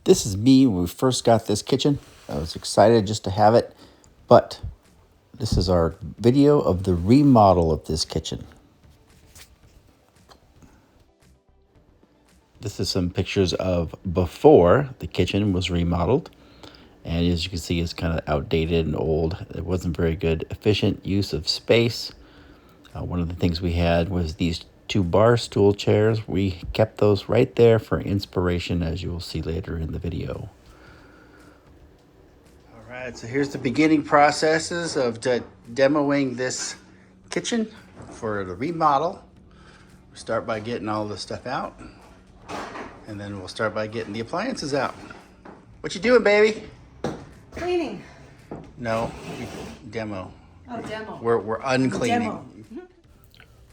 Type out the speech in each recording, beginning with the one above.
This is me when we first got this kitchen. I was excited just to have it, but this is our video of the remodel of this kitchen. This is some pictures of before the kitchen was remodeled. And as you can see, it's kind of outdated and old. It wasn't very good, efficient use of space. One of the things we had was these two bar stool chairs. We kept those right there for inspiration, as you will see later in the video. All right, so here's the beginning processes of demoing this kitchen for the remodel. We start by getting all the stuff out, and then we'll start by getting the appliances out. What you doing, baby? Cleaning. No, demo. Oh, demo. We're uncleaning. Demo.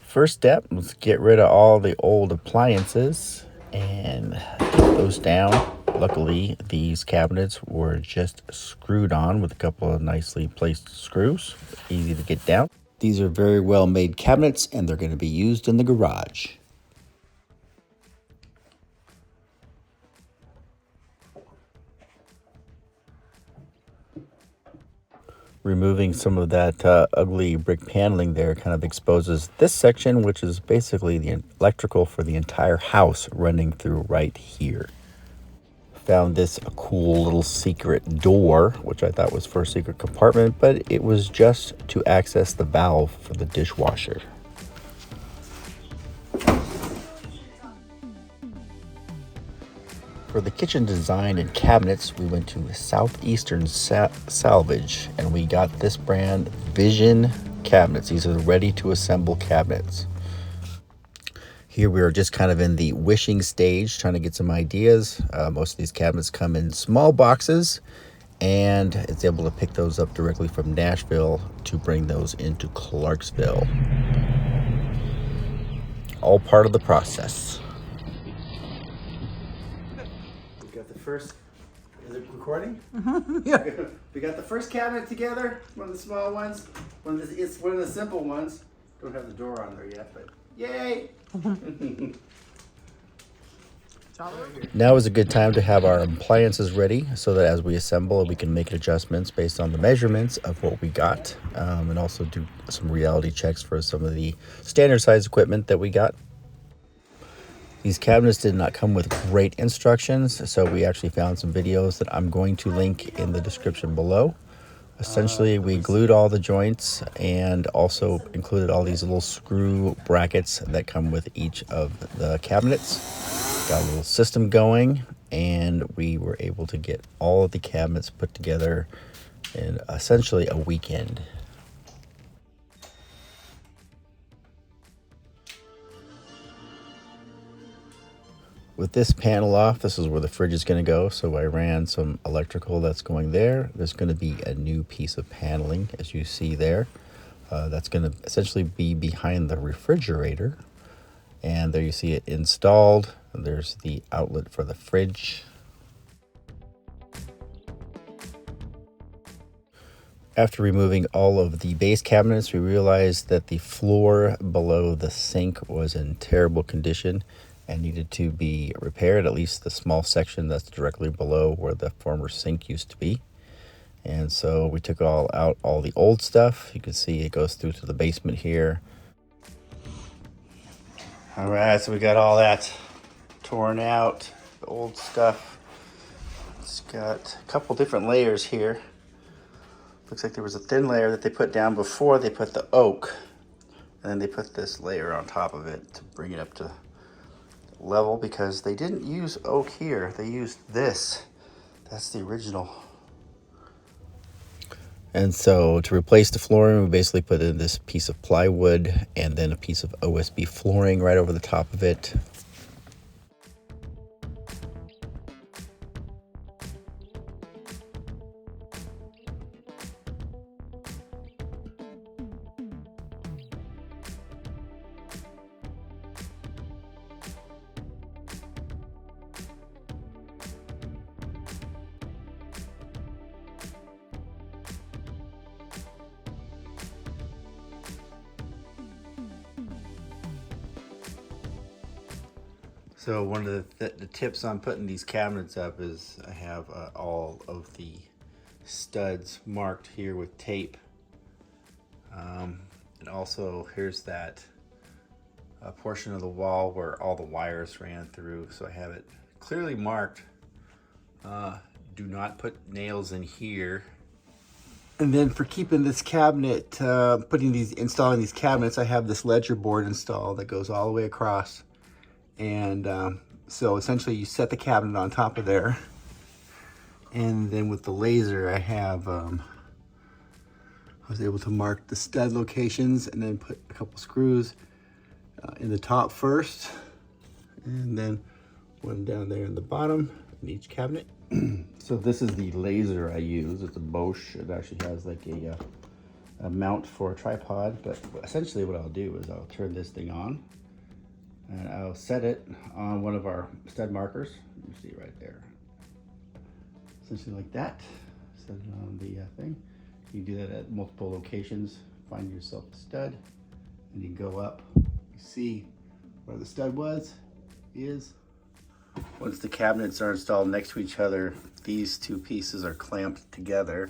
First step was get rid of all the old appliances and get those down. Luckily, these cabinets were just screwed on with a couple of nicely placed screws. Easy to get down. These are very well made cabinets, and they're going to be used in the garage. Removing some of that ugly brick paneling there kind of exposes this section, which is basically the electrical for the entire house running through right here. Found this a cool little secret door, which I thought was for a secret compartment, but it was just to access the valve for the dishwasher. For the kitchen design and cabinets, we went to Southeastern Salvage, and we got this brand Vision cabinets. These are ready to assemble cabinets. Here we are just kind of in the wishing stage, trying to get some ideas. Most of these cabinets come in small boxes, and it's able to pick those up directly from Nashville to bring those into Clarksville. All part of the process. First, is it recording? Yeah. We got the first cabinet together, one of the small ones. It's one of the simple ones. Don't have the door on there yet, but yay! Now is a good time to have our appliances ready so that as we assemble, we can make adjustments based on the measurements of what we got, and also do some reality checks for some of the standard size equipment that we got. These cabinets did not come with great instructions, so we actually found some videos that I'm going to link in the description below. Essentially, we glued all the joints and also included all these little screw brackets that come with each of the cabinets. Got a little system going, and we were able to get all of the cabinets put together in essentially a weekend. With this panel off, this is where the fridge is going to go. So I ran some electrical that's going there. There's going to be a new piece of paneling, as you see there. That's going to essentially be behind the refrigerator. And there you see it installed. There's the outlet for the fridge. After removing all of the base cabinets, we realized that the floor below the sink was in terrible condition and needed to be repaired, at least the small section that's directly below where the former sink used to be. And so we took all the old stuff. You can see it goes through to the basement here. All right, so we got all that torn out, the old stuff. It's got a couple different layers here. Looks like there was a thin layer that they put down before they put the oak, and then they put this layer on top of it to bring it up to level, because they didn't use oak here. They used this. That's the original. And so to replace the flooring, we basically put in this piece of plywood and then a piece of OSB flooring right over the top of it. So one of the tips on putting these cabinets up is I have all of the studs marked here with tape. And also here's that portion of the wall where all the wires ran through. So I have it clearly marked. Do not put nails in here. And then for keeping this cabinet, installing these cabinets, I have this ledger board installed that goes all the way across. And so essentially you set the cabinet on top of there. And then with the laser, I was able to mark the stud locations and then put a couple screws in the top first. And then one down there in the bottom in each cabinet. So this is the laser I use. It's a Bosch. It actually has like a mount for a tripod. But essentially what I'll do is I'll turn this thing on. And I'll set it on one of our stud markers. You see right there. Essentially like that. Set it on the thing. You do that at multiple locations. Find yourself a stud. And you go up. You see where the stud is. Once the cabinets are installed next to each other, these two pieces are clamped together.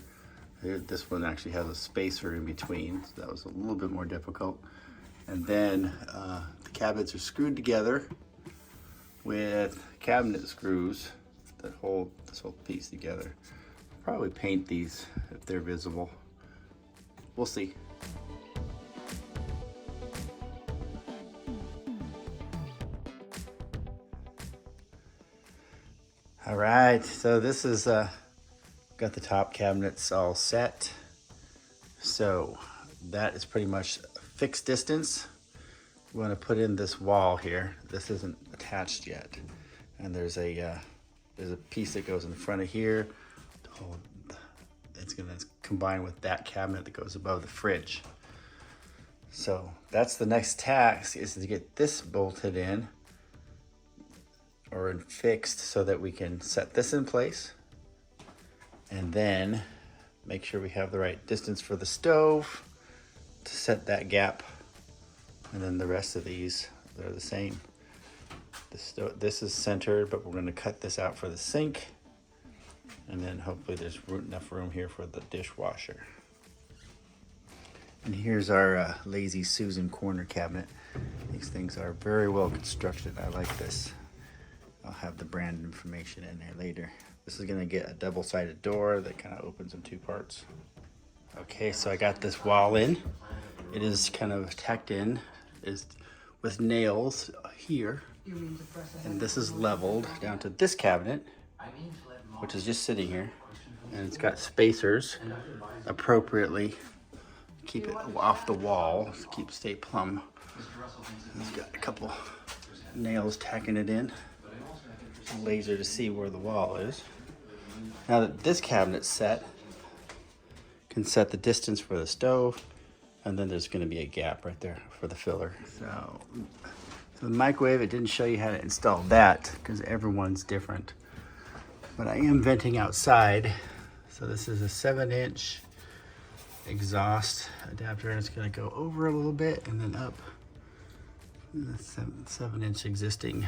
This one actually has a spacer in between, so that was a little bit more difficult. And then the cabinets are screwed together with cabinet screws that hold this whole piece together. I'll probably paint these if they're visible. We'll see. All right, so this is got the top cabinets all set. So that is pretty much fixed distance. We want to put in this wall here. This isn't attached yet, and there's a piece that goes in front of here. It's gonna combine with that cabinet that goes above the fridge. So that's the next task, is to get this bolted in or fixed so that we can set this in place, and then make sure we have the right distance for the stove to set that gap. And then the rest of these, they're the same. This is centered, but we're going to cut this out for the sink, and then hopefully there's enough room here for the dishwasher. And here's our Lazy Susan corner cabinet. These things are very well constructed. I like this. I'll have the brand information in there later. This is gonna get a double-sided door that kind of opens in two parts. Okay, so I got this wall in. It is kind of tacked in with nails here. And this is leveled down to this cabinet, which is just sitting here. And it's got spacers appropriately. Keep it off the wall, stay plumb. It's got a couple nails tacking it in. Laser to see where the wall is. Now that this cabinet's set, can set the distance for the stove, and then there's going to be a gap right there for the filler. So the microwave, it didn't show you how to install that because everyone's different. But I am venting outside, so this is a 7-inch exhaust adapter, and it's going to go over a little bit and then up. 7-inch existing.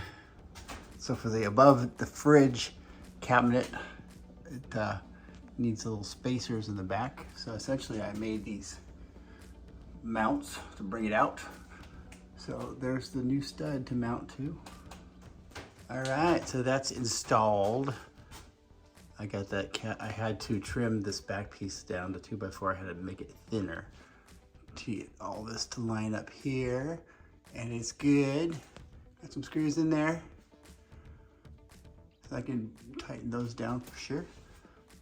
So for the above the fridge cabinet, it needs little spacers in the back. So essentially I made these mounts to bring it out. So there's the new stud to mount to. All right, so that's installed. I got that I had to trim this back piece down to 2x4. I had to make it thinner to get all this to line up here. And it's good. Got some screws in there. I can tighten those down for sure.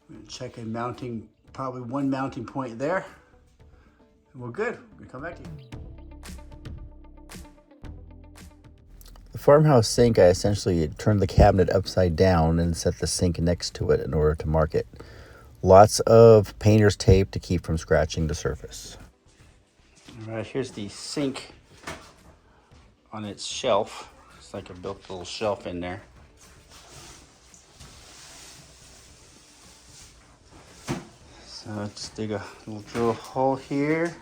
I'm gonna check a mounting, probably one mounting point there. And we're good. We're gonna come back to you. The farmhouse sink, I essentially turned the cabinet upside down and set the sink next to it in order to mark it. Lots of painter's tape to keep from scratching the surface. All right, here's the sink on its shelf. It's like I built a little shelf in there. So just dig a little drill hole here.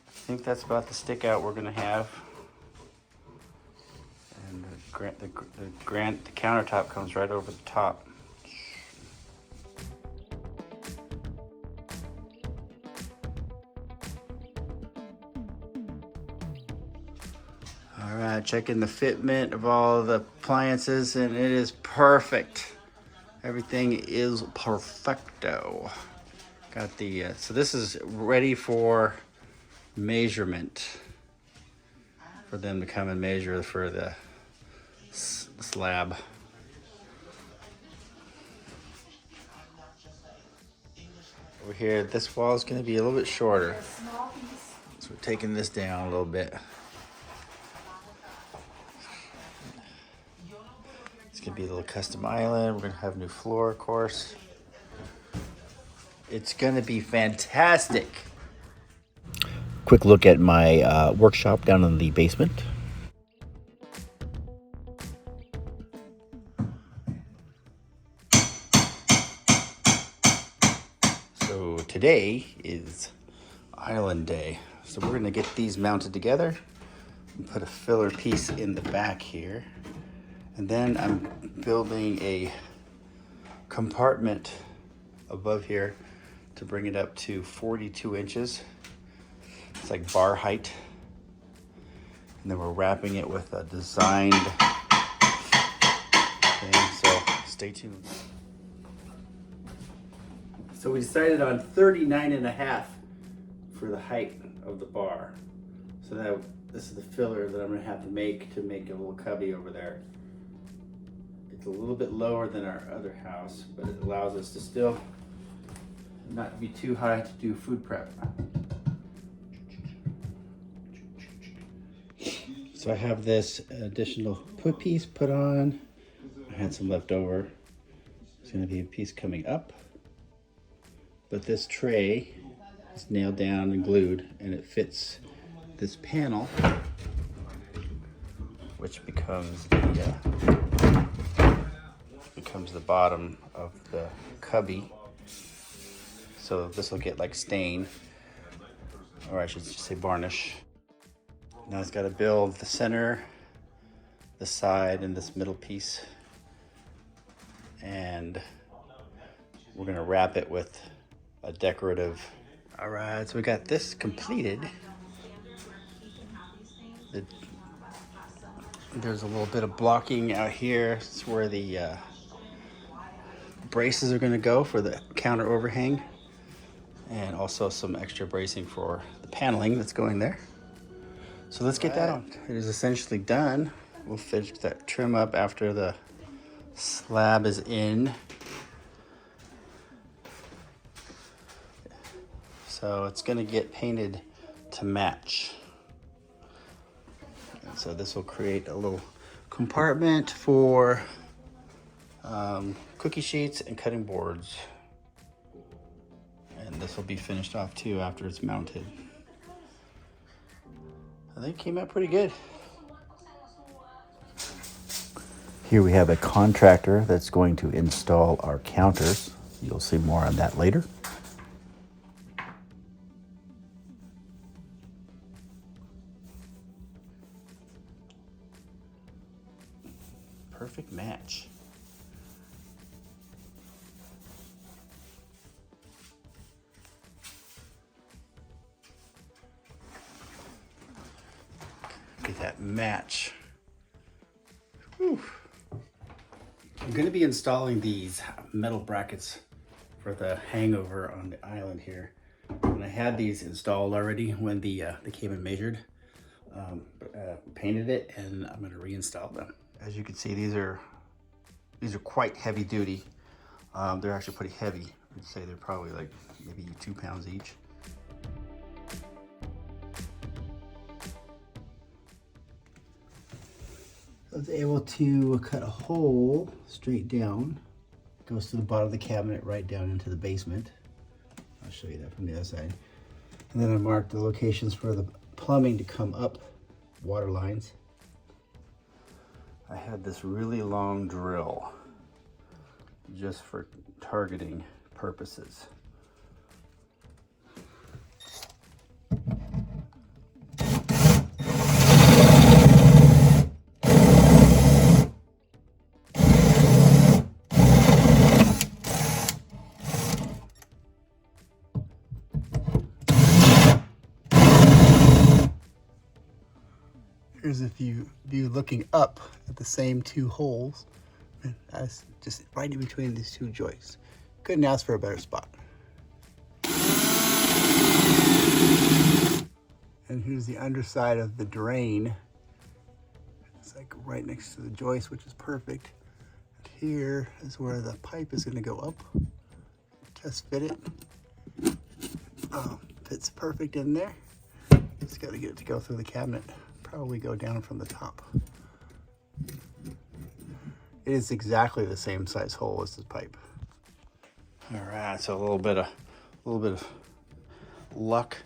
I think that's about the stick out we're gonna have. And the countertop comes right over the top. All right, checking the fitment of all the appliances, and it is perfect. Everything is perfecto. Got the, so this is ready for measurement. For them to come and measure for the slab. Over here, this wall is going to be a little bit shorter. So we're taking this down a little bit. It's going to be a little custom island. We're going to have new floor, of course. It's going to be fantastic. Quick look at my workshop down in the basement. So today is Island Day. So we're gonna get these mounted together and put a filler piece in the back here. And then I'm building a compartment above here to bring it up to 42 inches. It's like bar height. And then we're wrapping it with a designed thing, so stay tuned. So we decided on 39.5 for the height of the bar. So that this is the filler that I'm gonna have to make a little cubby over there. It's a little bit lower than our other house, but it allows us to still not be too high to do food prep. So I have this additional put piece put on. I had some left over. There's gonna be a piece coming up. But this tray is nailed down and glued, and it fits this panel, which becomes the bottom of the cubby. So this will get like stain, or I should say varnish. Now it's got to build the center, the side, and this middle piece. And we're gonna wrap it with a decorative. All right, so we got this completed. There's a little bit of blocking out here. It's where the braces are gonna go for the counter overhang. And also some extra bracing for the paneling that's going there. So let's get that on. It is essentially done. We'll finish that trim up after the slab is in. So it's gonna get painted to match. And so this will create a little compartment for cookie sheets and cutting boards. And this will be finished off too after it's mounted. I think it came out pretty good. Here we have a contractor that's going to install our counters. You'll see more on that later. Perfect match. Get that match. Whew. I'm going to be installing these metal brackets for the hangover on the island here. And I had these installed already when they came and measured, painted it, and I'm going to reinstall them. As you can see, these are quite heavy duty. They're actually pretty heavy. I'd say they're probably like maybe 2 pounds each. I was able to cut a hole straight down. Goes to the bottom of the cabinet right down into the basement. I'll show you that from the other side. And then I marked the locations for the plumbing to come up, water lines. I had this really long drill just for targeting purposes. Here's a view looking up at the same two holes. And that's just right in between these two joists. Couldn't ask for a better spot. And here's the underside of the drain. It's like right next to the joist, which is perfect. And here is where the pipe is going to go up. Just fit it. Fits perfect in there. Just got to get it to go through the cabinet. Probably go down from the top. It is exactly the same size hole as the pipe. All right, so a little bit of luck.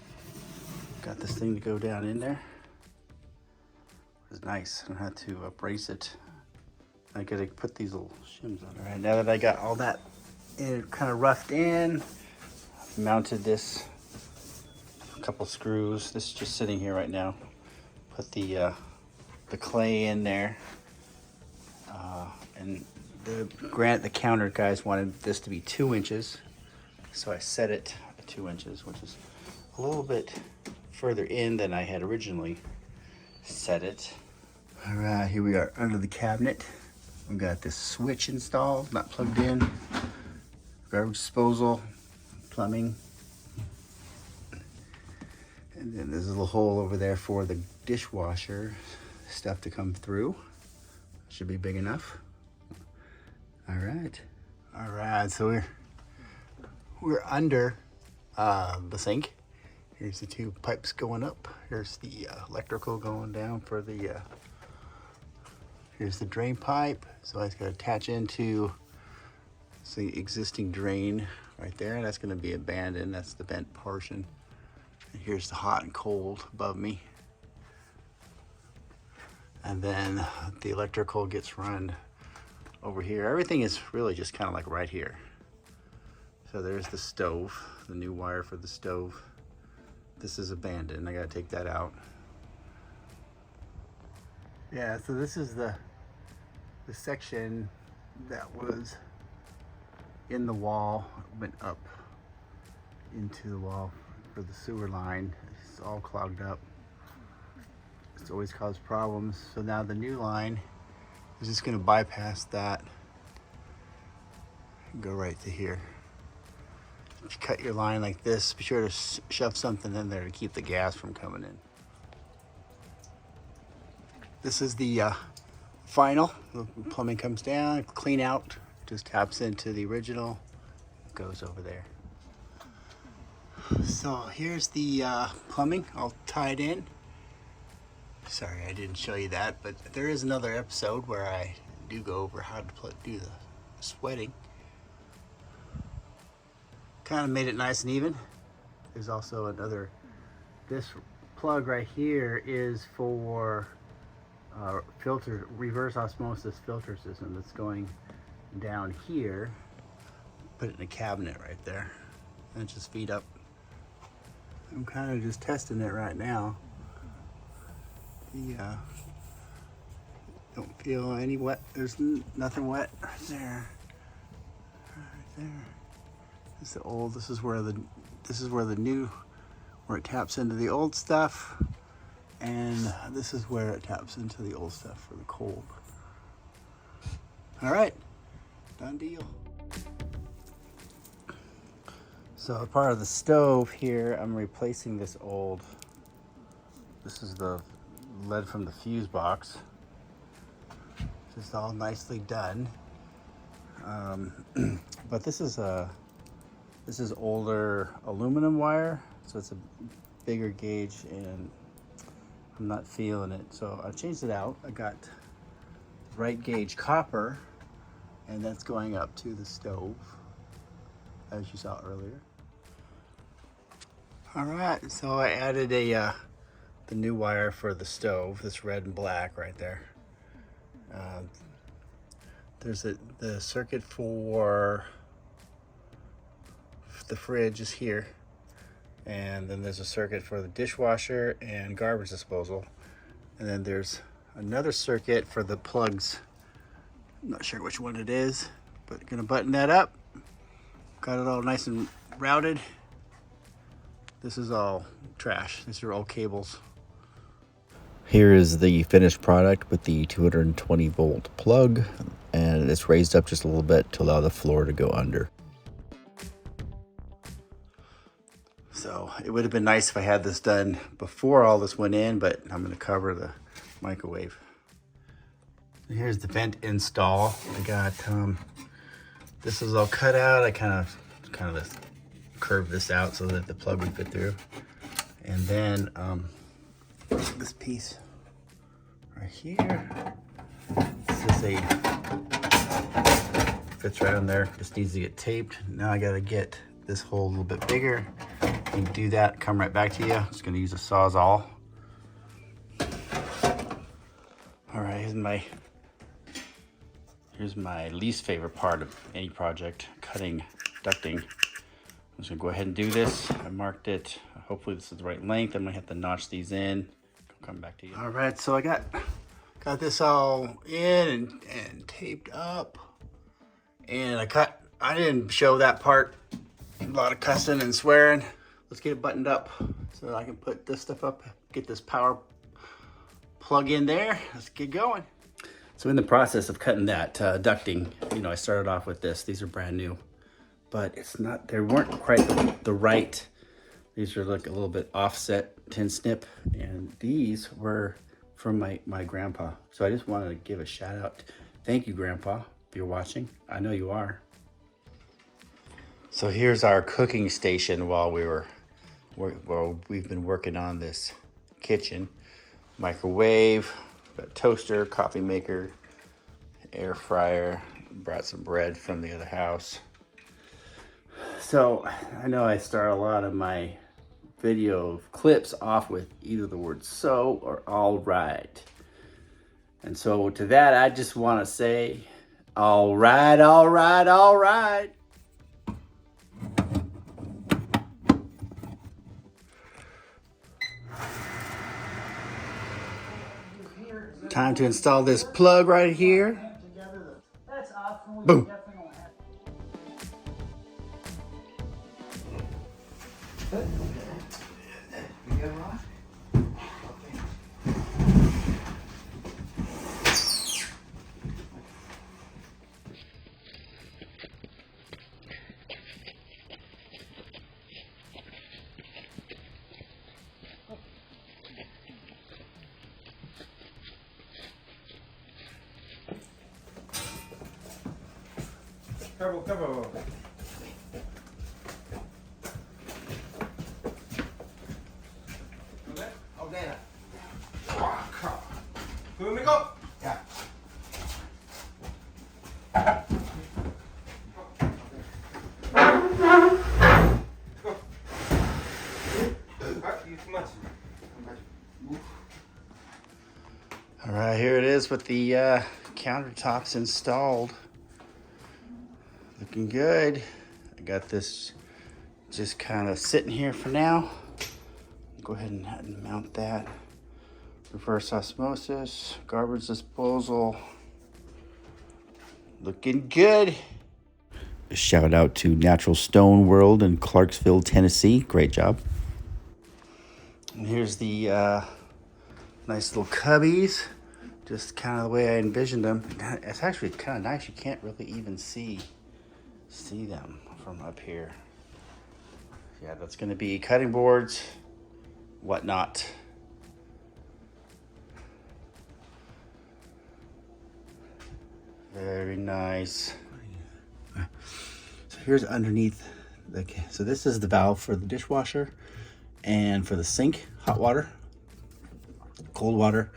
Got this thing to go down in there. It's nice. I don't have to brace it. I gotta put these little shims on. All right, now that I got all that kind of roughed in, I've mounted this. A couple screws. This is just sitting here right now. Put the clay in there. And the counter guys wanted this to be 2 inches, so I set it at 2 inches, which is a little bit further in than I had originally set it. All right, here we are under the cabinet. We've got this switch installed, not plugged in. Garbage disposal, plumbing. And then there's a little hole over there for the dishwasher stuff to come through. Should be big enough. All right, so we're under the sink. Here's the two pipes going up. Here's the electrical going down for the, here's the drain pipe. So it's gonna attach into the existing drain right there. That's gonna be abandoned, that's the vent portion. And here's the hot and cold above me. And then the electrical gets run over here. Everything is really just kind of like right here. So there's the stove, the new wire for the stove. This is abandoned. I gotta take that out. Yeah, so this is the section that was in the wall, went up into the wall for the sewer line. It's all clogged up. It's always caused problems. So now the new line is just gonna bypass that and go right to here. If you cut your line like this, be sure to shove something in there to keep the gas from coming in. This is the final. The plumbing comes down, clean out, just taps into the original, goes over there. So here's the plumbing all tied in. Sorry, I didn't show you that, but there is another episode where I do go over how to do the sweating. Kind of made it nice and even. There's also another, this plug right here is for filter, reverse osmosis filter system that's going down here. Put it in a cabinet right there and just feed up. I'm kind of just testing it right now. Don't feel any wet. There's nothing wet right there. Right there. This is the old. This is where the new, where it taps into the old stuff, and this is where it taps into the old stuff for the cold. All right, done deal. So part of the stove here, I'm replacing this old. This is the lead from the fuse box. Just all nicely done. But this is older aluminum wire, so it's a bigger gauge, and I'm not feeling it. So I changed it out. I got right gauge copper, and that's going up to the stove, as you saw earlier. All right, so I added the new wire for the stove, this red and black right there. There's the circuit for the fridge is here, and then there's a circuit for the dishwasher and garbage disposal, and then there's another circuit for the plugs. I'm not sure which one it is, but gonna button that up. Got it all nice and routed. This is all trash. These are all cables. Here is the finished product with the 220 volt plug, and it's raised up just a little bit to allow the floor to go under. So it would have been nice if I had this done before all this went in, but I'm going to cover the microwave. Here's the vent install. I got this is all cut out. I kind of curved this out so that the plug would fit through, and then this piece right here. This is fits right on there. Just needs to get taped. Now I got to get this hole a little bit bigger. You can do that. Come right back to you. I'm just going to use a Sawzall. All right, here's my least favorite part of any project, cutting ducting. I'm just gonna go ahead and do this. I marked it. Hopefully this is the right length. I'm gonna have to notch these in. I'll come back to you. All right, so I got this all in and taped up. And I didn't show that part. A lot of cussing and swearing. Let's get it buttoned up so that I can put this stuff up, get this power plug in there. Let's get going. So in the process of cutting that ducting, I started off with this. These are brand new, but they weren't quite the right. These are like a little bit offset tin snip, and these were from my grandpa. So I just wanted to give a shout out. Thank you, Grandpa, if you're watching. I know you are. So here's our cooking station while we've been working on this kitchen. Microwave, got toaster, coffee maker, air fryer. Brought some bread from the other house. So I know I start a lot of my video clips off with either the word so or all right. And so to that, I just want to say, all right, all right, all right. Time to install this plug right here. Boom. Cover. Yeah. All right, here it is with the countertops installed. Looking good. I got this just kind of sitting here for now. Go ahead and mount that. Reverse osmosis, garbage disposal. Looking good. A shout out to Natural Stone World in Clarksville, Tennessee. Great job. And here's the nice little cubbies. Just kind of the way I envisioned them. It's actually kind of nice. You can't really even see them from up here. Yeah, that's going to be cutting boards, whatnot. Very nice. So here's underneath. So this is the valve for the dishwasher and for the sink, hot water, cold water.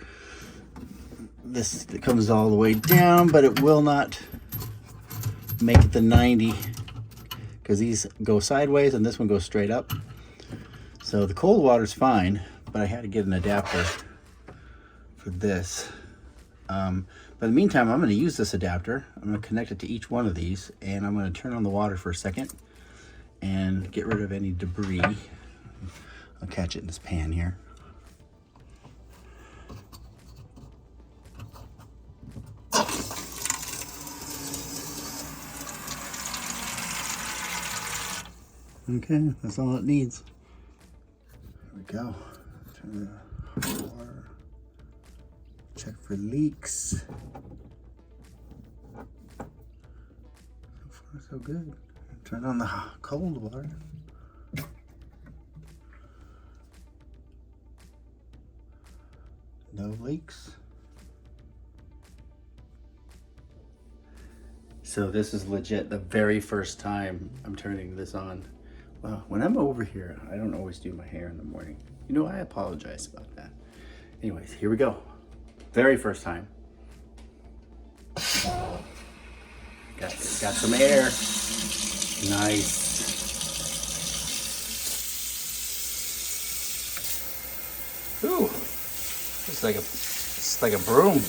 This comes all the way down, but it will not make it the 90 because these go sideways and this one goes straight up. So the cold water's fine, but I had to get an adapter for this. But in the meantime, I'm going to use this adapter. I'm going to connect it to each one of these, and I'm going to turn on the water for a second and get rid of any debris. I'll catch it in this pan here. Okay, that's all it needs. There we go. Turn the water. Check for leaks. So far, so good. Turn on the cold water. No leaks. So this is legit the very first time I'm turning this on. Well, when I'm over here, I don't always do my hair in the morning. You know, I apologize about that. Anyways, here we go. Very first time. Got some air. Nice. Ooh, it's like a broom.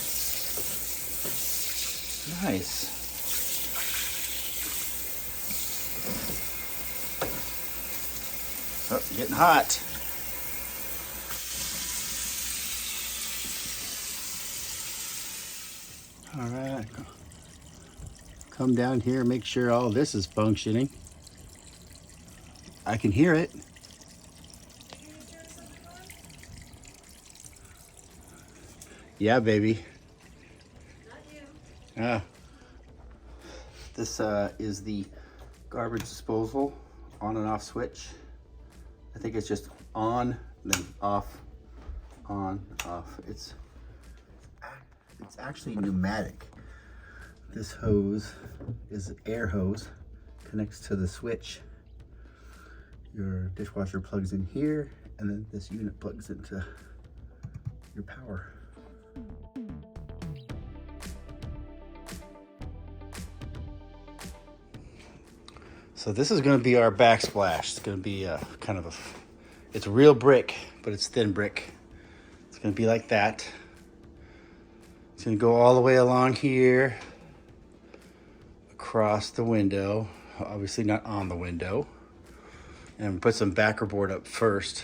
Nice. Oh, getting hot. All right. Come down here, make sure all this is functioning. I can hear it. Yeah, baby. Not you. This is the garbage disposal on and off switch. I think it's just on, then off, on, off. It's actually pneumatic. This hose is an air hose, connects to the switch. Your dishwasher plugs in here, and then this unit plugs into your power. So this is going to be our backsplash. It's going to be it's real brick, but it's thin brick. It's going to be like that. It's going to go all the way along here, across the window, obviously not on the window. And put some backer board up first,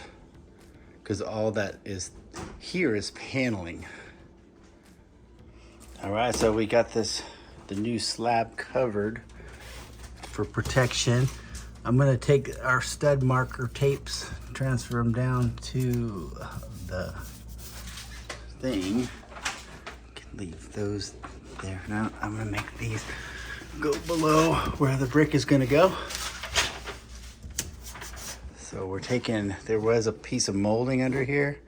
because all that is here is paneling. All right, so we got the new slab covered for protection. I'm gonna take our stud marker tapes, transfer them down to the thing. Can leave those there. Now I'm gonna make these go below where the brick is gonna go. So we're taking, there was a piece of molding under here.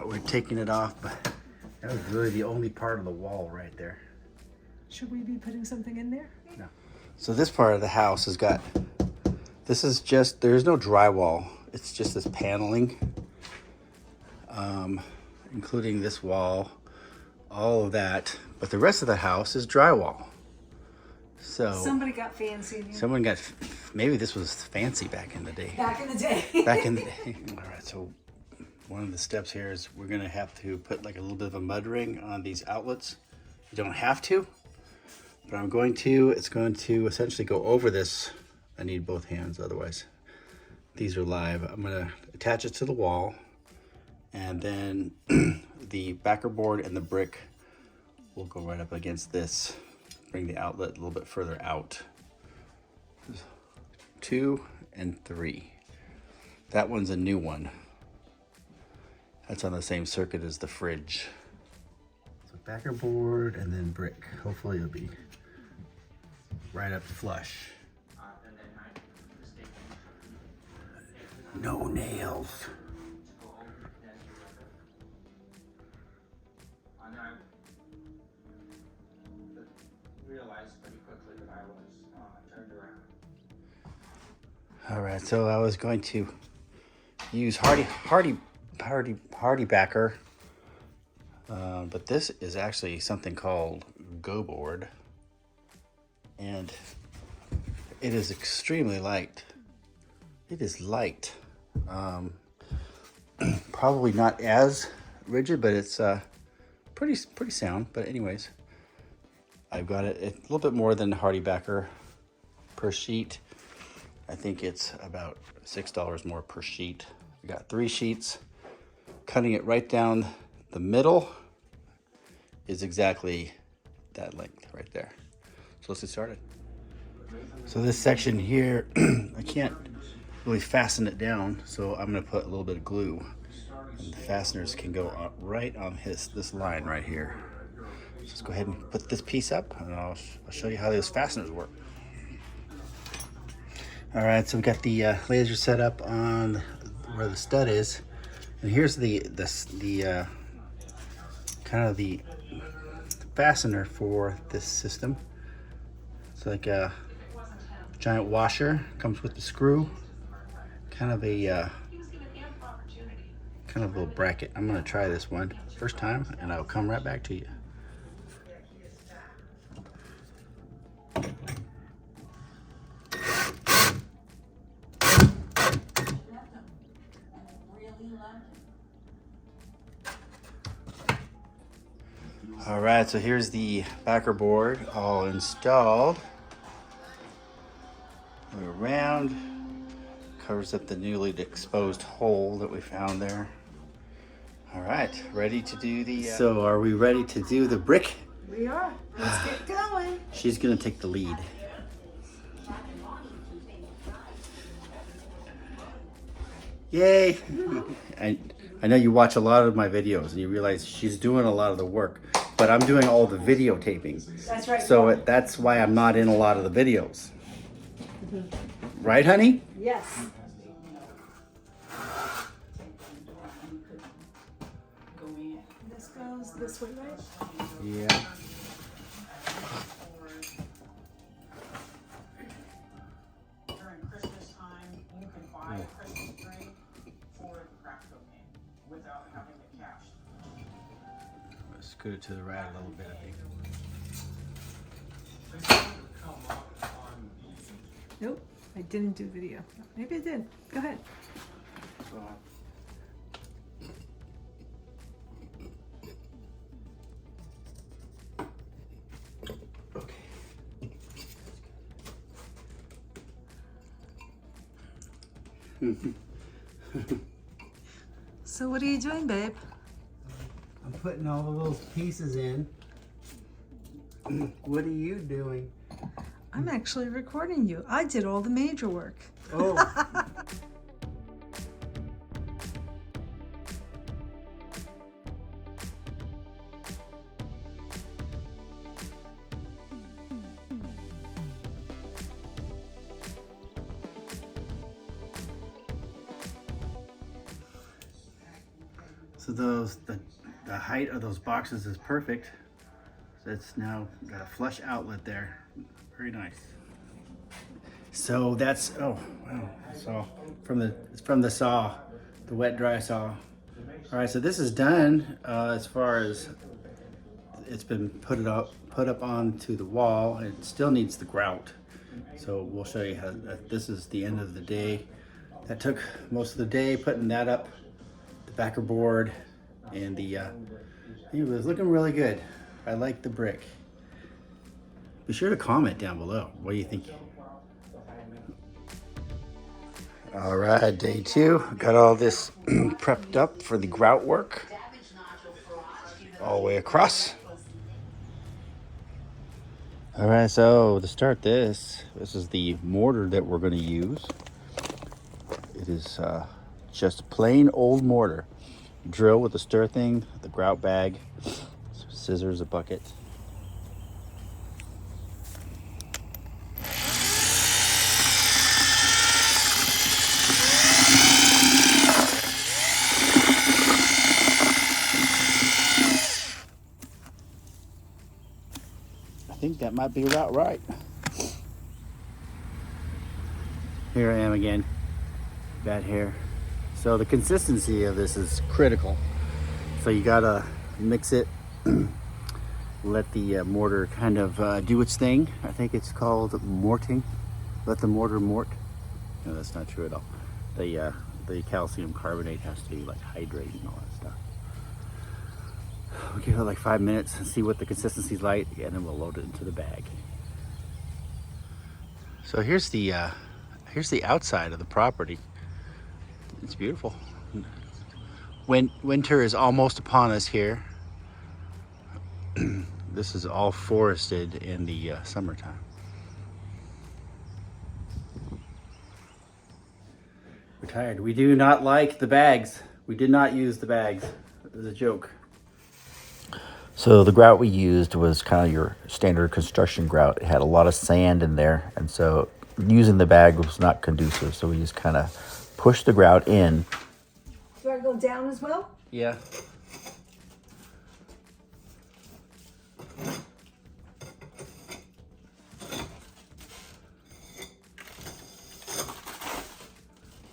We're taking it off, but that was really the only part of the wall right there. Should we be putting something in there? No. So this part of the house has got, this is just, there's no drywall. It's just this paneling, including this wall, all of that. But the rest of the house is drywall. So Somebody got fancy. someone got, maybe this was fancy back in the day. Back in the day. Back in the day. All right, so one of the steps here is we're gonna have to put like a little bit of a mud ring on these outlets. You don't have to, but I'm going to. It's going to essentially go over this. I need both hands, otherwise these are live. I'm gonna attach it to the wall, and then the backer board and the brick will go right up against this. Bring the outlet a little bit further out. 2 and 3. That one's a new one. That's on the same circuit as the fridge. So backer board and then brick. Hopefully it'll be right up flush. No nails. All right, so I was going to use hardy backer, but this is actually something called Go Board, and it is extremely light. It is light, probably not as rigid, but it's pretty sound. But anyways, I've got it a little bit more than hardy backer per sheet. I think it's about $6 more per sheet. I got 3 sheets. Cutting it right down the middle is exactly that length right there. So let's get started. So this section here, I can't really fasten it down, so I'm gonna put a little bit of glue And the fasteners can go right on this line right here. So let's go ahead and put this piece up, and I'll show you how those fasteners work. All right, so we got the laser set up on where the stud is, and here's the kind of the fastener for this system. It's like a giant washer, comes with the screw, kind of a little bracket. I'm gonna try this one first time, and I'll come right back to you. All right, so here's the backer board all installed. Go around, covers up the newly exposed hole that we found there. All right, ready to do the... So are we ready to do the brick? We are. Let's get going. She's gonna take the lead. Yay! I know you watch a lot of my videos and you realize she's doing a lot of the work, but I'm doing all the videotaping. That's right. So that's why I'm not in a lot of the videos. Right, honey? Yes. This goes this way, right? Yeah. During Christmas time, you can buy a Christmas tree for the craft cocaine without having it cashed. Let's scoot it to the right a little bit, I think. Nope. I didn't do video. Maybe I did. Go ahead. So what are you doing, babe? I'm putting all of those pieces in. What are you doing? I'm actually recording you. I did all the major work. Oh. So the height of those boxes is perfect. So it's now got a flush outlet there. Very nice. So that's, oh wow, so it's from the saw, the wet dry saw. All right, so this is done as far as it's been put up onto the wall. It still needs the grout. So we'll show you how this is the end of the day. That took most of the day putting that up, the backer board, and it was looking really good. I like the brick. Be sure to comment down below. What do you think? All right, day 2. Got all this prepped up for the grout work. All the way across. All right, so to start this is the mortar that we're going to use. It is just plain old mortar. Drill with the stir thing, the grout bag, scissors, a bucket. I think that might be about right. Here I am again, bad hair. So the consistency of this is critical. So you gotta mix it, let the mortar kind of do its thing. I think it's called morting. Let the mortar mort. No, that's not true at all. The calcium carbonate has to be like hydrated and all that stuff. We'll give it like 5 minutes and see what the consistency's like, and then we'll load it into the bag. So here's the outside of the property. It's beautiful. Winter is almost upon us here. This is all forested in the summertime. We're tired. We do not like the bags. We did not use the bags. It was a joke. So the grout we used was kind of your standard construction grout. It had a lot of sand in there, and so using the bag was not conducive. So we just kind of pushed the grout in. Do I go down as well? Yeah.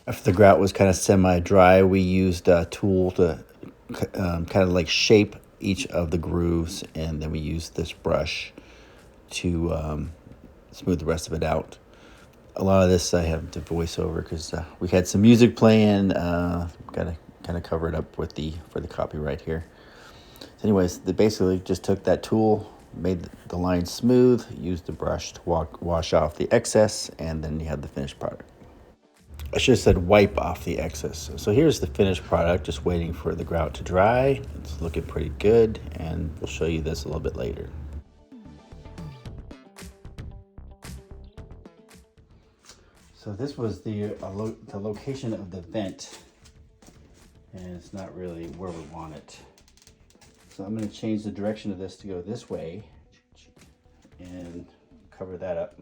After the grout was kind of semi-dry, we used a tool to kind of like shape each of the grooves, and then we used this brush to smooth the rest of it out. A lot of this I have to voice over because we had some music playing. Got to kind of cover it up with for the copyright here. So anyways, they basically just took that tool, made the line smooth, used the brush to wash off the excess, and then you have the finished product. I should have said wipe off the excess. So here's the finished product, just waiting for the grout to dry. It's looking pretty good, and we'll show you this a little bit later. So this was the location of the vent, and it's not really where we want it. So I'm going to change the direction of this to go this way and cover that up.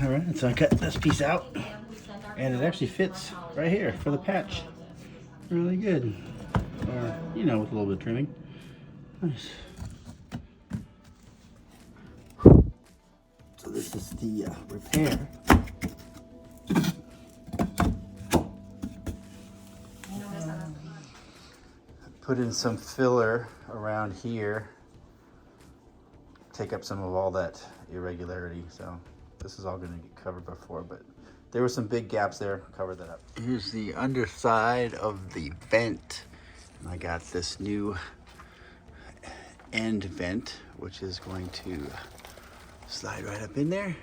All right, so I cut this piece out, and it actually fits right here for the patch. Really good. Or, you know, with a little bit of trimming. Nice. So this is the repair. Put in some filler around here. Take up some of all that irregularity. So this is all going to get covered before, but there were some big gaps there. Cover that up. Here's the underside of the vent. I got this new end vent, which is going to slide right up in there.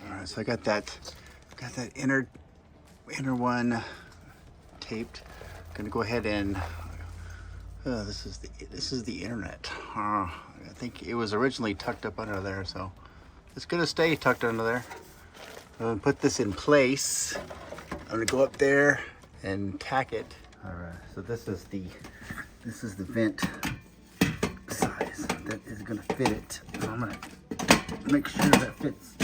All right, so I got that inner one taped. Gonna go ahead and this is the internet. I think it was originally tucked up under there, so it's gonna stay tucked under there. I'm gonna put this in place. I'm gonna go up there and tack it. All right, so this is the vent size that is gonna fit it. So I'm gonna make sure that fits.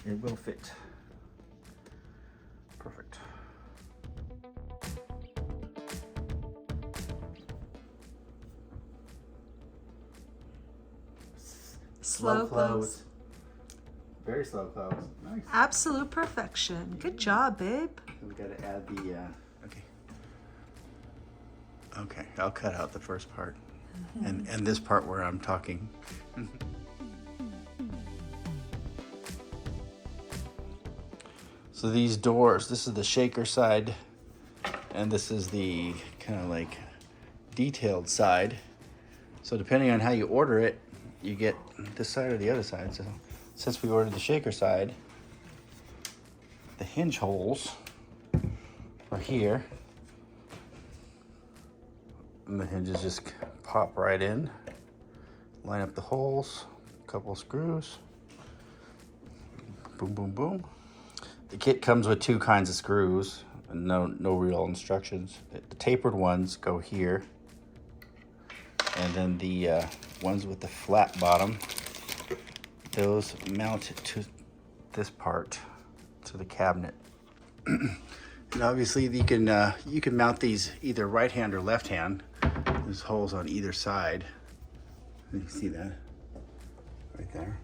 It will fit. Perfect. Slow close. Very slow close. Nice. Absolute perfection. Good job, babe. We gotta add the, okay. Okay, I'll cut out the first part. And this part where I'm talking. So these doors, this is the shaker side, and this is the kind of like detailed side. So depending on how you order it, you get this side or the other side. So since we ordered the shaker side, the hinge holes are here. And the hinges just pop right in. Line up the holes, a couple of screws. Boom, boom, boom. The kit comes with two kinds of screws and no real instructions. The tapered ones go here. And then the ones with the flat bottom, those mount to this part, to the cabinet. And obviously you can mount these either right hand or left hand. There's holes on either side. You can see that right there.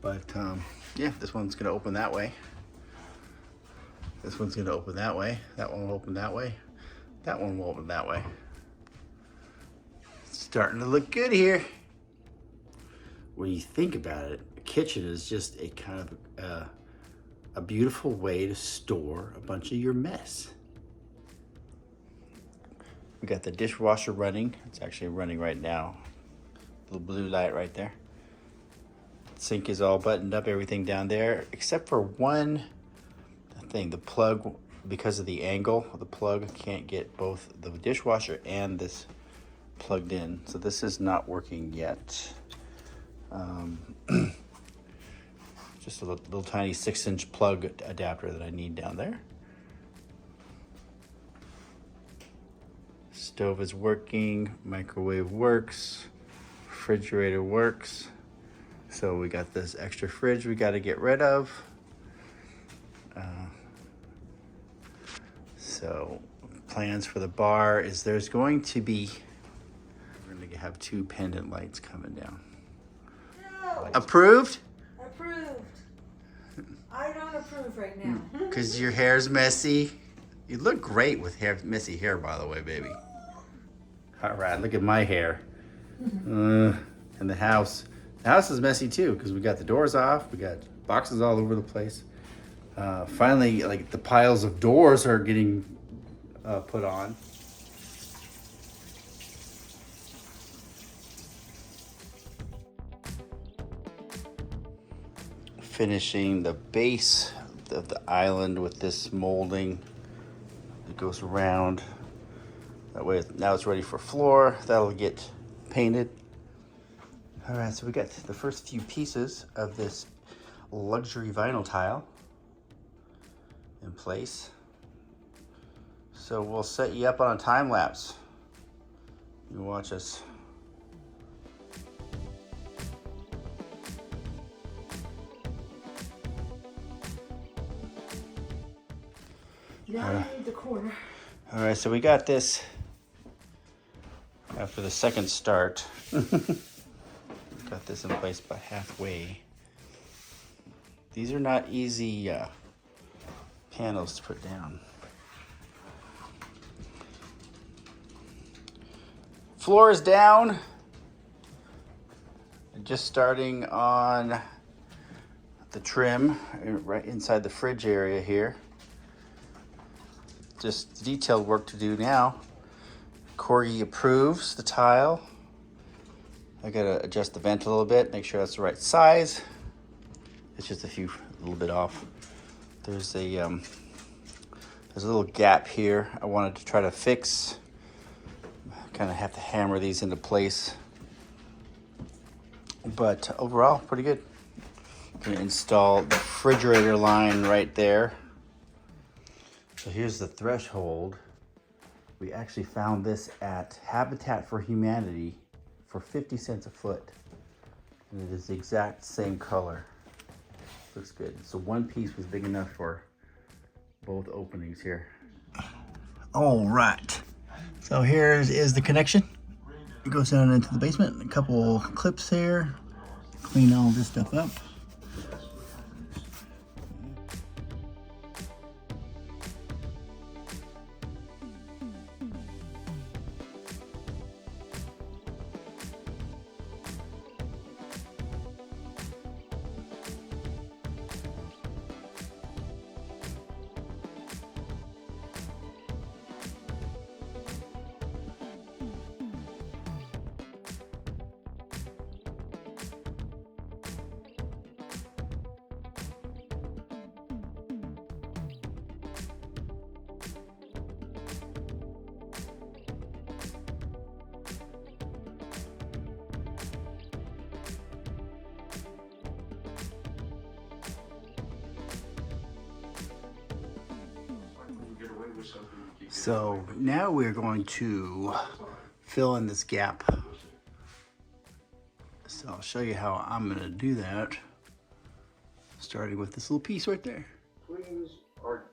But yeah, this one's gonna open that way. This one's gonna open that way. That one will open that way. That one will open that way. It's starting to look good here. When you think about it, a kitchen is just a kind of a beautiful way to store a bunch of your mess. We got the dishwasher running. It's actually running right now. Little blue light right there. Sink is all buttoned up, everything down there, except for one thing. The plug, because of the angle, the plug can't get both the dishwasher and this plugged in. So this is not working yet. Just a little tiny 6-inch plug adapter that I need down there. Stove is working, microwave works, refrigerator works. So we got this extra fridge we got to get rid of. So plans for the bar is there's going to be, we're going to have 2 pendant lights coming down. No. Approved? Approved. I don't approve right now. Because your hair's messy. You look great with messy hair, by the way, baby. All right, look at my hair. And the house. The house is messy too because we got the doors off. We got boxes all over the place. Finally, like the piles of doors are getting put on. Finishing the base of the island with this molding. It goes around. That way, now it's ready for floor. That'll get painted. All right, so we got the first few pieces of this luxury vinyl tile in place. So we'll set you up on a time lapse. You watch us. Now I need the corner. All right, so we got this after the second start. Got this in place about halfway. These are not easy panels to put down. Floor is down. Just starting on the trim right inside the fridge area here. Just detailed work to do now. Corgi approves the tile. I gotta adjust the vent a little bit, make sure that's the right size. It's just a little bit off. There's a little gap here I wanted to try to fix. Kind of have to hammer these into place. But overall, pretty good. Gonna install the refrigerator line right there. So here's the threshold. We actually found this at Habitat for Humanity for 50 cents a foot. And it is the exact same color. Looks good. So one piece was big enough for both openings here. All right. So here is the connection. It goes down into the basement. A couple clips here. Clean all this stuff up. So now we're going to fill in this gap. So I'll show you how I'm gonna do that. Starting with this little piece right there.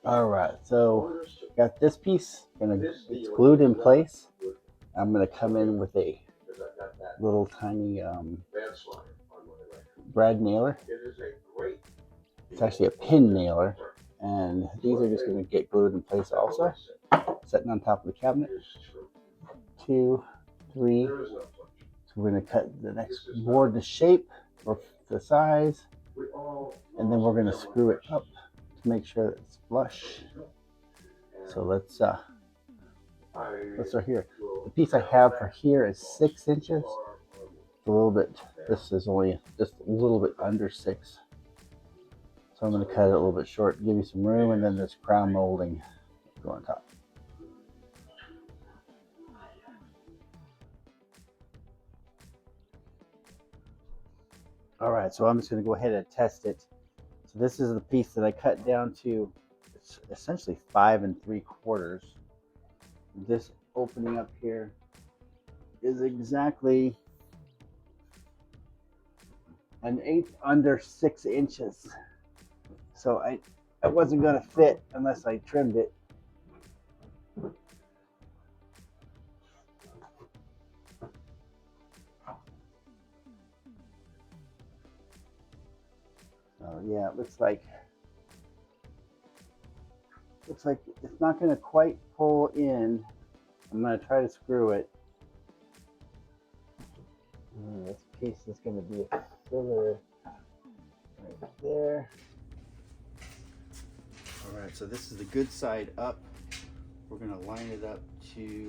All right, so got this piece, it's glued in place. I'm gonna come in with a little tiny brad nailer. It's actually a pin nailer, and these are just gonna get glued in place also. Sitting on top of the cabinet. 2, 3. So we're gonna cut the next board to shape or the size, and then we're gonna screw it up to make sure that it's flush. So let's start here. The piece I have for here is 6 inches. It's a little bit. This is only just a little bit under 6. So I'm gonna cut it a little bit short, give you some room, and then this crown molding go on top. All right, so I'm just going to go ahead and test it. So this is the piece that I cut down to, it's essentially 5 3/4. This opening up here is exactly 1/8 under 6 inches. So I wasn't gonna fit unless I trimmed it. So yeah, it looks like it's not gonna quite pull in. I'm gonna try to screw it. This piece is gonna be a filler right there. All right, so this is the good side up. We're gonna line it up to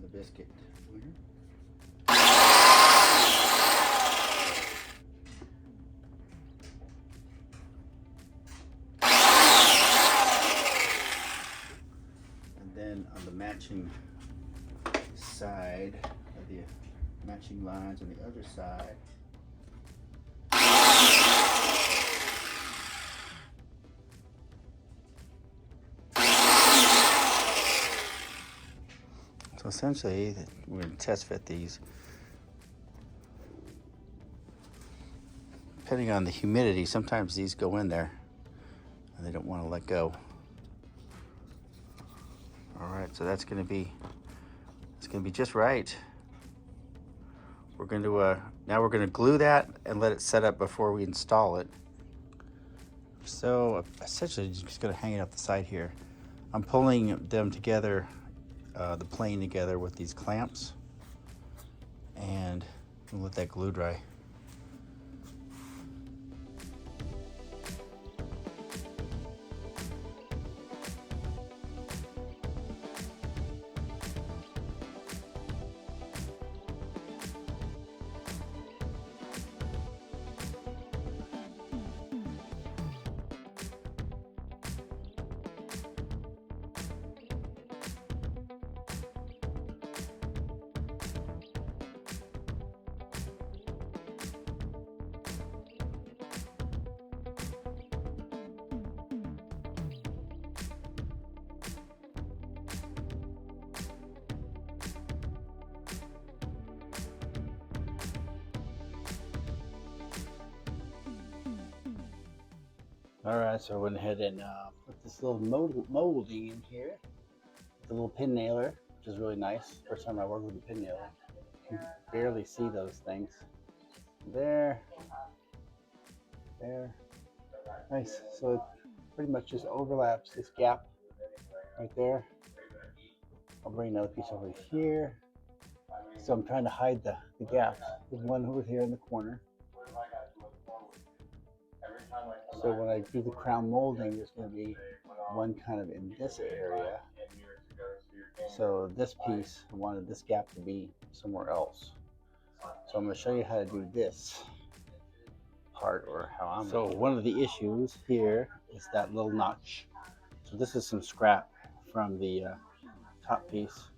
the biscuit. And then on the matching side, the matching lines on the other side. So essentially, we're going to test fit these. Depending on the humidity, sometimes these go in there and they don't want to let go. All right, so it's going to be just right. We're going to now we're going to glue that and let it set up before we install it. So essentially, just going to hang it up the side here. I'm pulling them together, the plane together with these clamps, and we'll let that glue dry. All right, so I went ahead and put this little molding in here, the little pin nailer, which is really nice. First time I worked with a pin nailer. You can barely see those things. There, there, nice. So it pretty much just overlaps this gap right there. I'll bring another piece over here. So I'm trying to hide the gaps. There's one over here in the corner. So when I do the crown molding, there's going to be one kind of in this area. So this piece, I wanted this gap to be somewhere else. So I'm going to show you how to do this part, or how I'm. So one of the issues here is that little notch. So this is some scrap from the top piece.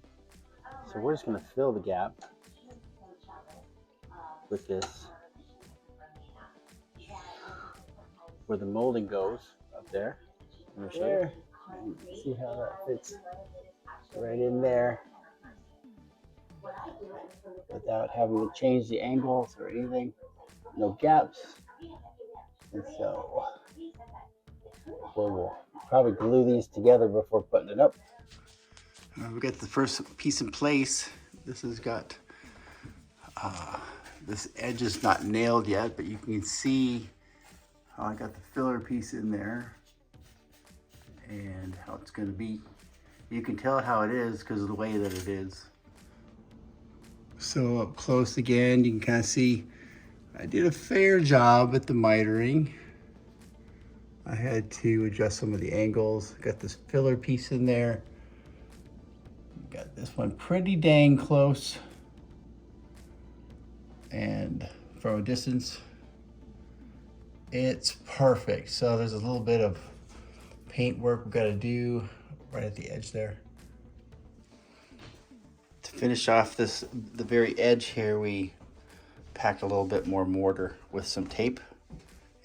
So we're just going to fill the gap with this, where the molding goes up there. I'm gonna show you. And see how that fits right in there without having to change the angles or anything. No gaps. And so we'll probably glue these together before putting it up. We've got the first piece in place. This has got this edge is not nailed yet, but you can see how I got the filler piece in there and how it's going to be. You can tell how it is because of the way that it is. So up close again, you can kind of see I did a fair job at the mitering. I had to adjust some of the angles. Got this filler piece in there. Got this one pretty dang close. And from a distance, it's perfect. So there's a little bit of paint work we've got to do right at the edge there. To finish off the very edge here, we packed a little bit more mortar with some tape.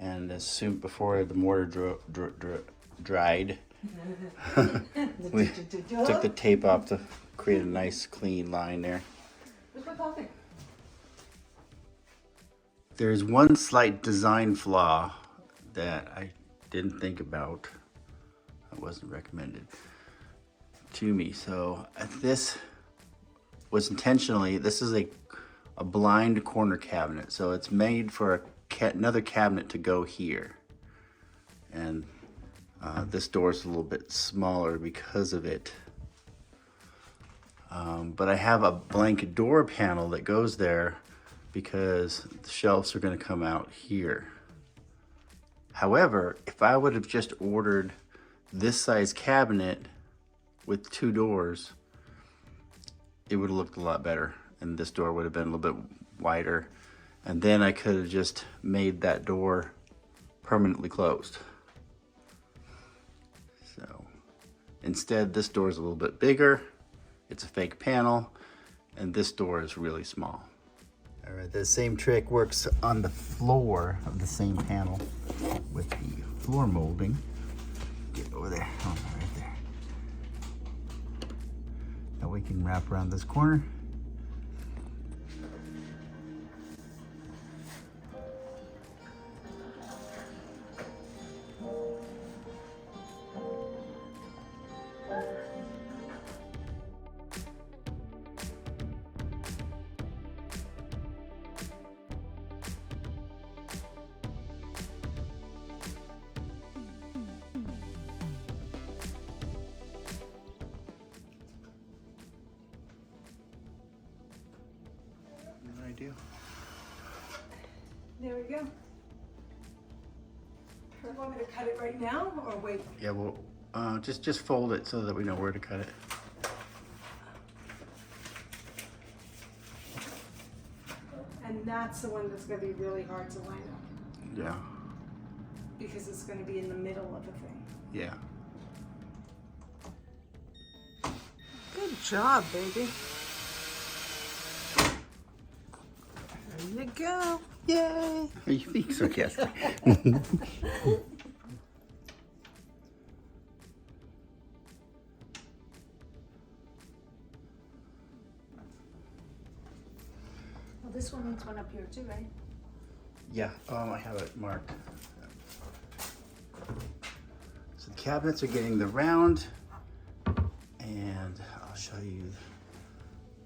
And as soon before the mortar dried, We took the tape off to create a nice clean line there. There's one slight design flaw that I didn't think about. It wasn't recommended to me. So this was intentionally, this is a blind corner cabinet. So it's made for another cabinet to go here. And this door is a little bit smaller because of it. But I have a blank door panel that goes there because the shelves are going to come out here. However, if I would have just ordered this size cabinet with 2 doors, it would have looked a lot better, and this door would have been a little bit wider, and then I could have just made that door permanently closed. So instead, this door is a little bit bigger. It's a fake panel, and this door is really small. All right, the same trick works on the floor of the same panel with the floor molding. Get over there, oh, right there. Now we can wrap around this corner. Do. There we go. You want me to cut it right now or wait? Yeah, well, just fold it so that we know where to cut it. And that's the one that's going to be really hard to line up Yeah, because it's going to be in the middle of the thing. yeah. Good job, baby. There you go. Yay. Are you being sarcastic? Well, this one needs one up here too, right? Yeah, I have it marked. So the cabinets are getting the round, and I'll show you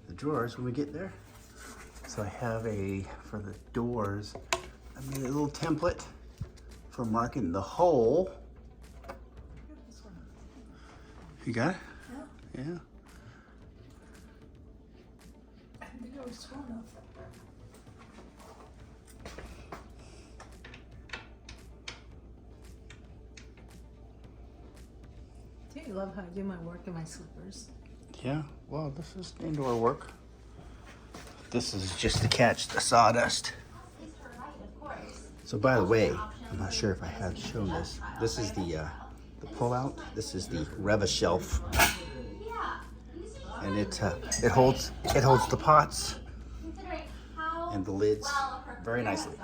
the drawers when we get there. So I have for the doors, I made a little template for marking the hole. This one. You got it? Yeah. Yeah. I think I was small enough. Don't you love how I do my work in my slippers? Yeah, well, this is indoor work. This is just to catch the sawdust. So by the way, I'm not sure if I have shown this. This is the pull-out. This is the Reva shelf, and it holds the pots and the lids very nicely.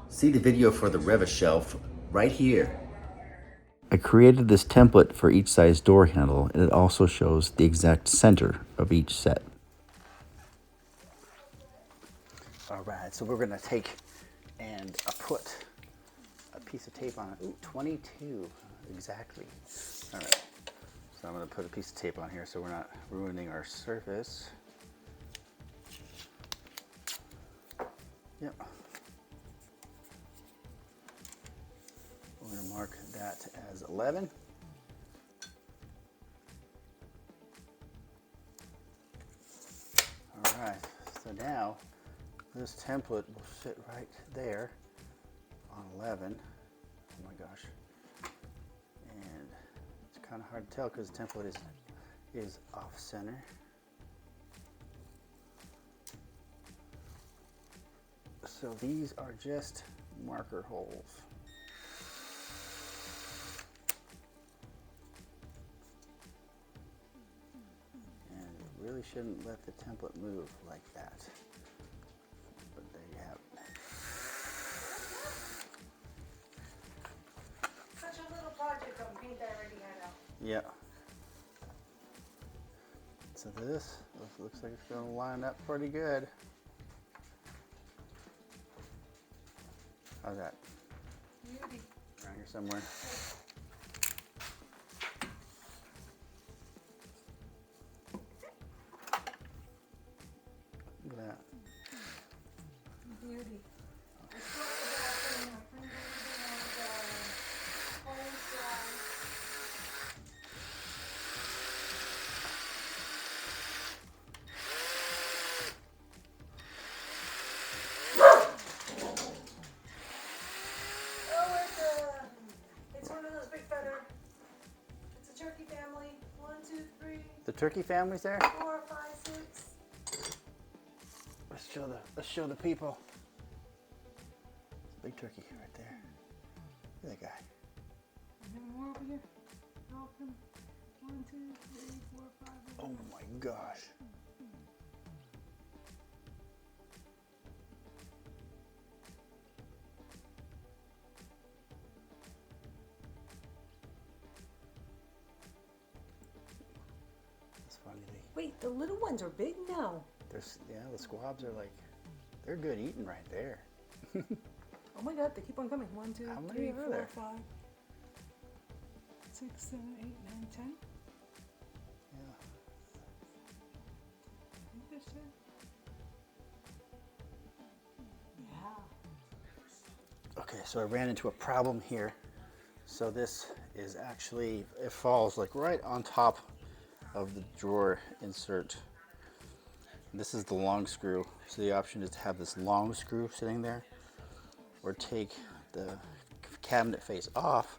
See the video for the Reva shelf right here. I created this template for each size door handle, and it also shows the exact center of each set. All right, so we're gonna take and put a piece of tape on it. Ooh, 22, exactly. All right, so I'm gonna put a piece of tape on here so we're not ruining our surface. Yep. We're going to mark that as 11. All right, so now this template will fit right there on 11. Oh my gosh. And it's kind of hard to tell because the template is off center. So these are just marker holes. And you really shouldn't let the template move like that. But Yeah. So this looks like it's going to line up pretty good. How's that? Beauty. Around here somewhere. Look at that. Beauty. I still have the bathroom. I couldn't get anything on the home side. It's one of those big feather. It's a turkey family. 1, 2, 3, The turkey family's there? 4, 5, 6. Let's show the people. Big turkey right there. Look at that guy. And then more over here. Welcome. 1, 2, 3, 4, 5. Oh my gosh. That's funny. Wait, the little ones are big now. Yeah, the squabs are like, they're good eating right there. Oh my God, they keep on coming. 1, 2, How many 3, are 4, there? 5, 6, 7, 8, 9, 10. Yeah. I think there's 10. Yeah. Okay, so I ran into a problem here. So this is actually, it falls like right on top of the drawer insert. This is the long screw. So the option is to have this long screw sitting there, or take the cabinet face off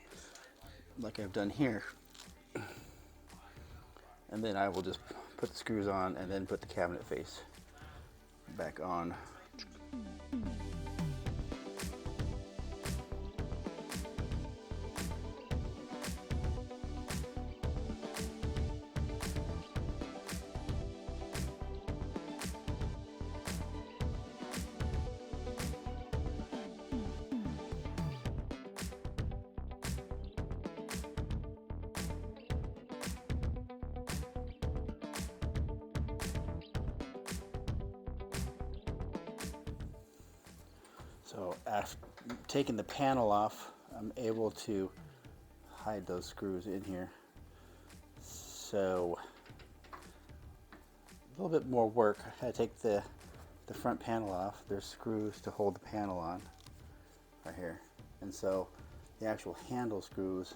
like I've done here. And then I will just put the screws on and then put the cabinet face back on. So after taking the panel off, I'm able to hide those screws in here. So a little bit more work. I had to take the front panel off. There's screws to hold the panel on right here. And so the actual handle screws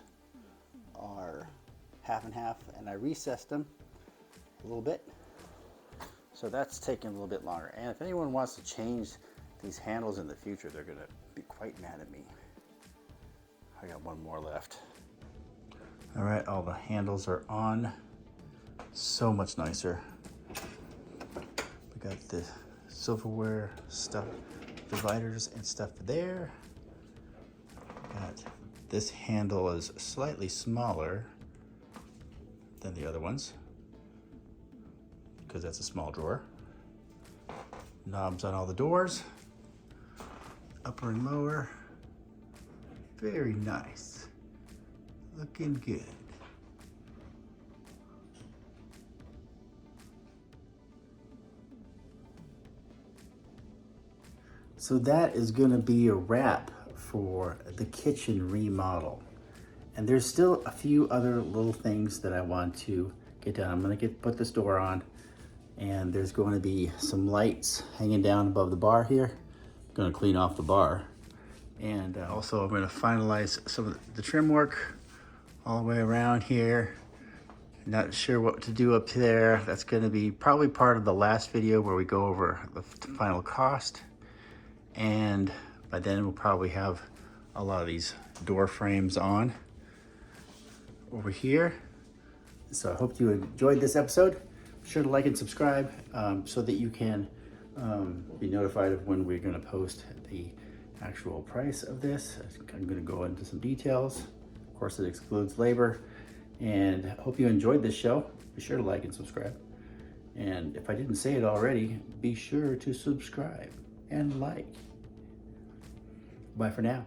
are half and half, and I recessed them a little bit. So that's taking a little bit longer. And if anyone wants to change these handles in the future, they're gonna be quite mad at me. I got one more left. All right, all the handles are on. So much nicer. We got the silverware stuff, dividers and stuff there. Got this handle is slightly smaller than the other ones because that's a small drawer. Knobs on all the doors, upper and lower. Very nice. Looking good. So that is going to be a wrap for the kitchen remodel. And there's still a few other little things that I want to get done. I'm going to put this door on, and there's going to be some lights hanging down above the bar here. I'm going to clean off the bar. And also I'm going to finalize some of the trim work all the way around here. Not sure what to do up there. That's going to be probably part of the last video where we go over the final cost. And by then we'll probably have a lot of these door frames on over here. So I hope you enjoyed this episode. Be sure to like and subscribe so that you can be notified of when we're going to post the actual price of this. I'm going to go into some details. Of course, it excludes labor. And I hope you enjoyed this show. Be sure to like and subscribe. And if I didn't say it already, be sure to subscribe and like. Bye for now.